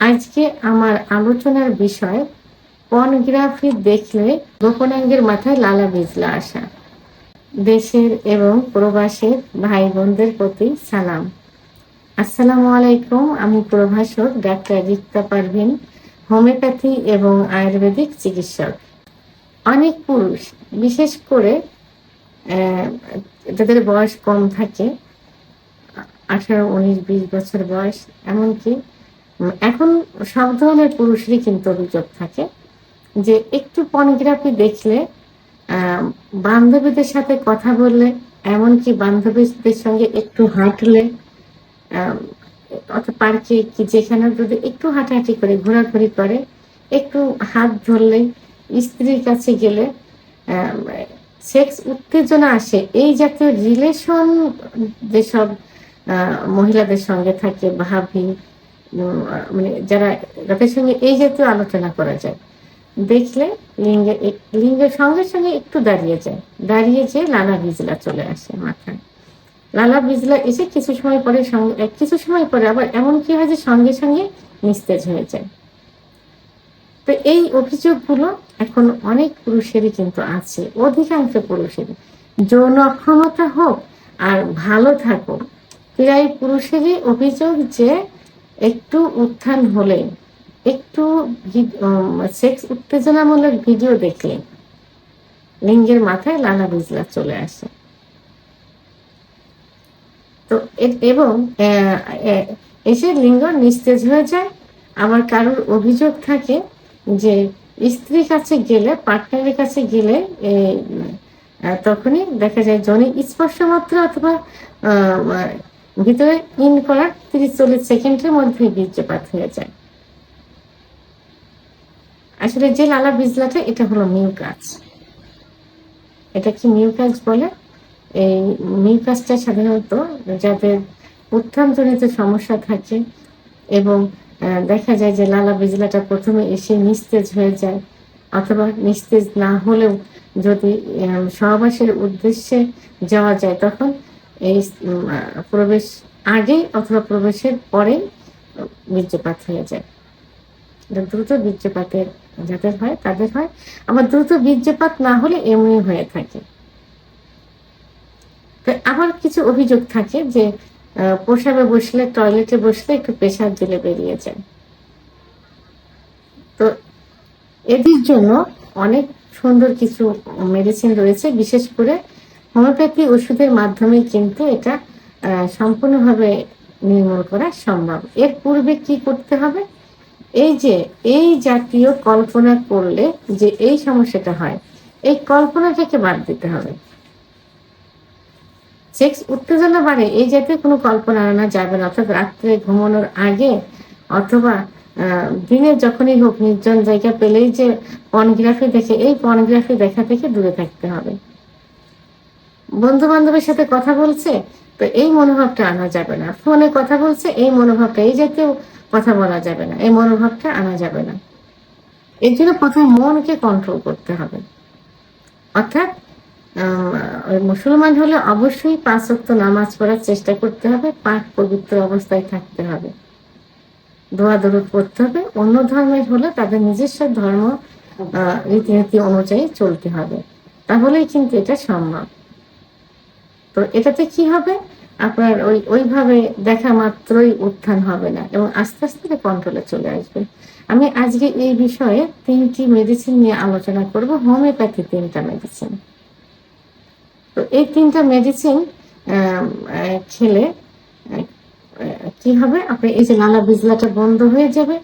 আজকে আমার আলোচনার বিষয় পর্নোগ্রাফি দেখলে গোপনাঙ্গের মাথায় লালা বিজলা আসা। দেশের এবং প্রবাসের ভাই বোনদের প্রতি সালাম। আসসালামু আলাইকুম। আমি প্রভাষক ডাক্তার রিক্তা পারভিন, হোমিওপ্যাথি এবং আয়ুর্বেদিক চিকিৎসক। অনেক পুরুষ, বিশেষ করে যাদের বয়স কম থাকে, 18, 19, 20 বছর বয়স, এমনকি এখন সব ধরনের পুরুষেরই কিন্তু অভিযোগ থাকে যে একটু পর্নোগ্রাফি দেখলে, বান্ধবীদের সাথে কথা বললে, এমনকি বান্ধবীদের সঙ্গে একটু হাঁটলে, অথবা পার্কে কি যেখানে যদি একটু হাঁটাহাঁটি করে, ঘোরাঘুরি করে, একটু হাত ধরলে, স্ত্রীর কাছে গেলে সেক্স উত্তেজনা আসে। এই জাতীয় রিলেশন যেসব মহিলাদের সঙ্গে থাকে, ভাবি, মানে যাদের সঙ্গে এই জাতীয় আলোচনা করা যায়, দেখলে লিঙ্গের সঙ্গে সঙ্গে একটু দাঁড়িয়ে যেয়ে লালা বিজলা চলে আসে মাথায়। লালা বিজলা এসে কিছু সময় পরে আবার এমন কি হয় যে সঙ্গে সঙ্গে নিস্তেজ হয়ে যায়। তো এই অভিযোগগুলো এখন অনেক পুরুষেরই কিন্তু আছে, অধিকাংশ পুরুষেরই। যৌন অক্ষমতা হোক আর ভালো থাকুক, প্রায় পুরুষেরই অভিযোগ যে একটু উত্থান হলে, একটু সেক্স উত্তেজনামূলক ভিডিও দেখলে লিঙ্গের মাথায় লালা বিজলা চলে আসে। তো এবং এসে লিঙ্গ নিস্তেজ হয়ে যায়। আবার কারোর অভিযোগ থাকে যে স্ত্রীর কাছে গেলে, পার্টনারের কাছে গেলে তখনই দেখা যায় জনে স্পর্শ মাত্র অথবা ভিতরে ইন করার 30-40 সেকেন্ডের মধ্যে বীর্যপাত হয়ে যায়। আসলে যে লালা বিজলাটা, এটা হলো মিউকাস। এটা কি মিউকাস বলে? এই মিউকাসটা সাধারণত যাদের উত্থানজনিত সমস্যা থাকে এবং দেখা যায় যে লালা বিজলাটা প্রথমে এসে নিস্তেজ হয়ে যায়, অথবা নিস্তেজ না হলেও যদি সহবাসের উদ্দেশ্যে যাওয়া যায়, তখন এই প্রবেশ আগে অথবা প্রবেশের পরে বীর্যপাত হয়ে যায়। দ্রুত বীর্যপাতের যাদের হয় তাদের হয়, আবার দ্রুত বীর্যপাত না হলে এমনি হয়ে থাকে। আবার কিছু অভিযোগ থাকে যে প্রসাবে বসলে, টয়লেটে বসলে একটু পেশাব দিলে বেরিয়ে যায়। তো এদের জন্য অনেক সুন্দর কিছু মেডিসিন রয়েছে, বিশেষ করে হোমিওপ্যাথি ওষুধের মাধ্যমে কিন্তু এটা সম্পূর্ণভাবে নির্মূল করা সম্ভব। এর পূর্বে কি করতে হবে? এই জাতীয় কল্পনা করলে যে এই সমস্যাটা হয়, এই কল্পনাটাকে বাদ দিতে হবে। সেক্স উত্তেজনা বাড়ে, এই জাতীয় কোনো কল্পনা আনা যাবে না। অর্থাৎ রাত্রে ঘুমানোর আগে অথবা দিনে যখনই হোক, নির্জন জায়গা পেলেই যে পর্নোগ্রাফি দেখে, এই পর্নোগ্রাফি দেখা থেকে দূরে থাকতে হবে। বন্ধু বান্ধবের সাথে কথা বলছে, তো এই মনোভাবটা আনা যাবে না। ফোনে কথা বলছে, এই মনোভাবটা, এই জাতীয় কথা বলা যাবে না, এই মনোভাবটা আনা যাবে না। এর জন্য প্রথমে মনকে কন্ট্রোল করতে হবে। অর্থাৎ মুসলমান হলে অবশ্যই 5 ওয়াক্ত নামাজ পড়ার চেষ্টা করতে হবে, পাক পবিত্র অবস্থায় থাকতে হবে, দোয়া দরুদ পড়তে হবে। অন্য ধর্মের হলে তাদের নিজস্ব ধর্ম রীতিনীতি অনুযায়ী চলতে হবে, তাহলেই কিন্তু এটা সম্ভব। তো এটাতে কি হবে, আপনার ওইভাবে দেখা মাত্রই উত্থান হবে না এবং আস্তে আস্তে কন্ট্রোলে চলে আসবে। আমি আজকে এই বিষয়ে 3টি মেডিসিন নিয়ে আলোচনা করব, হোমিওপ্যাথি 3টা মেডিসিন। তো এই 3টা মেডিসিন খেলে কি হবে, আপনি এই যে লালা বিজলাটা বন্ধ হয়ে যাবে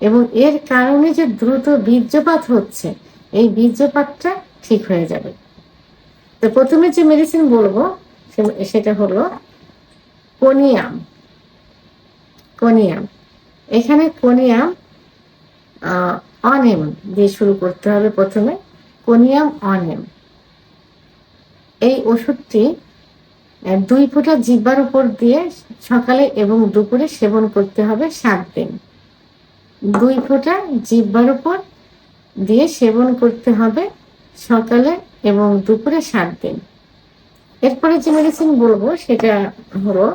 এবং এর কারণে যে দ্রুত বীর্যপাত হচ্ছে, এই বীর্যপাতটা ঠিক হয়ে যাবে। তো প্রথমে যে মেডিসিন বলবো সেটা হলো কোনিয়াম। এখানে কোনিয়াম অনেম দিয়ে শুরু করতে হবে। প্রথমে কোনিয়াম অনেম, এই ওষুধটি 2 ফোঁটা জিহ্বার উপর দিয়ে সকালে এবং দুপুরে সেবন করতে হবে 7 দিন। 2 ফোঁটা জিহ্বার উপর দিয়ে সেবন করতে হবে সকালে এবং দুপুরে 7 দিন। এরপরে যে মেডিসিন বলবো সেটা হলো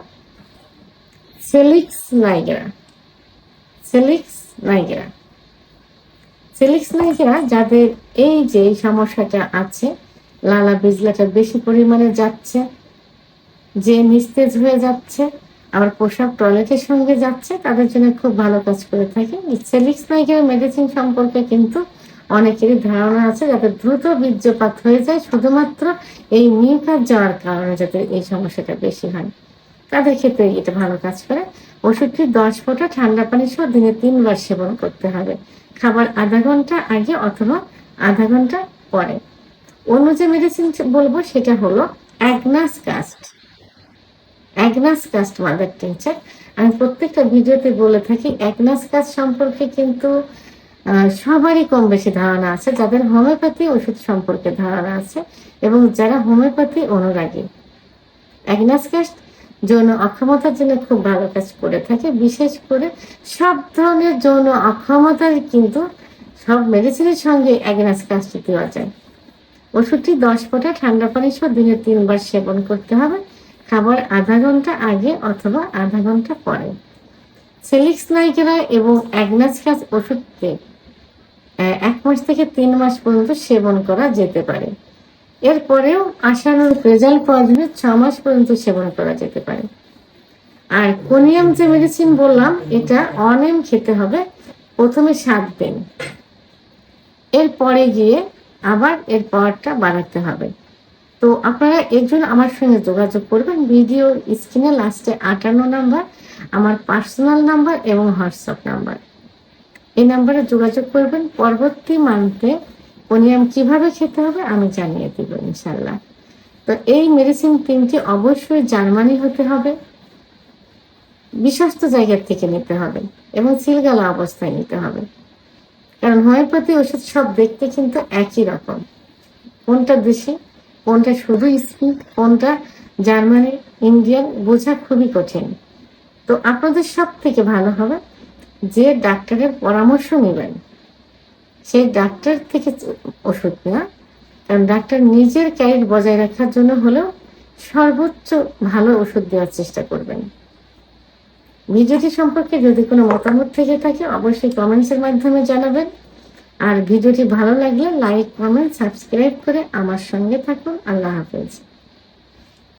সেলিক্স নাইগ্রা। সেলিক্স নাইগেরা। সেলিক্স নাইগেরা যাদের এই যে এই সমস্যাটা আছে, লালা বিজলাটা বেশি পরিমাণে যাচ্ছে, যে নিস্তেজ হয়ে যাচ্ছে, আবার পোশাক টয়লেটের সঙ্গে যাচ্ছে, তাদের জন্য খুব ভালো কাজ করে থাকে। সেলিক্স নাইগেরা মেডিসিন সম্পর্কে কিন্তু অনেকেরই ধারণা আছে, যাতে দ্রুত বীর্যপাত হয়ে যায় শুধুমাত্র এই মিউকাস যাওয়ার কারণে, যাতে এই সমস্যাটা বেশি হয়, তাদের ক্ষেত্রে এটা ভালো কাজ করে। ওষুধটি 10 ফোঁটা ঠান্ডা পানি সহ দিনে 3 বার সেবন করতে হবে, খাবার আধা ঘন্টা আগে অথবা আধা ঘন্টা পরে। অন্য যে মেডিসিন বলবো সেটা হলো agnus castus. Agnus castus mother tincture. আমি প্রত্যেকটা ভিডিওতে বলে থাকি, অ্যাগনাস কাস্ট সম্পর্কে কিন্তু সবারই কম বেশি ধারণা আছে, যাদের হোমিওপ্যাথি ওষুধ সম্পর্কে ধারণা আছে এবং যারা হোমিওপ্যাথি অনুরাগী। অ্যাগনাস কাস্ট যৌন অক্ষমতার জন্য খুব ভালো কাজ করে থাকে। বিশেষ করে সব ধরনের যৌন অক্ষমতার কিন্তু সব মেডিসিনের সঙ্গে অ্যাগনাস কাস্ট দেওয়া যায়। ওষুধটি 10 ফোঁটা ঠান্ডা পানি সহ দিনে 3 বার সেবন করতে হবে, খাবার আধা ঘন্টা আগে অথবা আধা ঘন্টা পরে। সেলিক্স নাইগেরা এবং অ্যাগনাস কাস্ট ওষুধকে 1 মাস থেকে 3 মাস পর্যন্ত সেবন করা যেতে পারে। এরপরেও আশানুরূপ রেজাল্ট পাওয়ার জন্য 6 মাস পর্যন্ত সেবন করা যেতে পারে। আর কোনিয়াম যে মেডিসিন বললাম, এটা অনেম খেতে হবে প্রথমে 7 দিন, এরপরে গিয়ে আবার এর পাওয়ারটা বাড়াতে হবে। তো আপনারা এর জন্য আমার সঙ্গে যোগাযোগ করবেন। ভিডিও স্ক্রিনে লাস্টে 58 নাম্বার আমার পার্সোনাল নাম্বার এবং হোয়াটসঅ্যাপ নাম্বার, এই নাম্বারে যোগাযোগ করবেন। পরবর্তী মান্থে কোনিয়াম কিভাবে খেতে হবে আমি জানিয়ে দেব ইনশাল্লাহ। তো এই মেডিসিন 3টি অবশ্যই জার্মানি হতে হবে, বিশ্বস্ত জায়গার থেকে নিতে হবে এবং সিলগালা অবস্থায় নিতে হবে। কারণ হোমিওপ্যাথি ওষুধ সব দেখতে কিন্তু একই রকম, কোনটা দেশি, কোনটা শুধু স্পিড, কোনটা জার্মানি, ইন্ডিয়ান বোঝা খুবই কঠিন। তো আপনাদের সব থেকে ভালো হবে যে ডাক্তারের পরামর্শ নেবেন, সেই ডাক্তার থেকে ওষুধ নেওয়া। কারণ ডাক্তার নিজের ক্যারিয়ার বজায় রাখার জন্য হলেও সর্বোচ্চ ভালো ওষুধ দেওয়ার চেষ্টা করবেন। ভিডিওটি সম্পর্কে যদি কোনো মতামত থেকে থাকে অবশ্যই কমেন্টসের মাধ্যমে জানাবেন। আর ভিডিওটি ভালো লাগলে লাইক, কমেন্ট, সাবস্ক্রাইব করে আমার সঙ্গে থাকুন। আল্লাহ হাফেজ।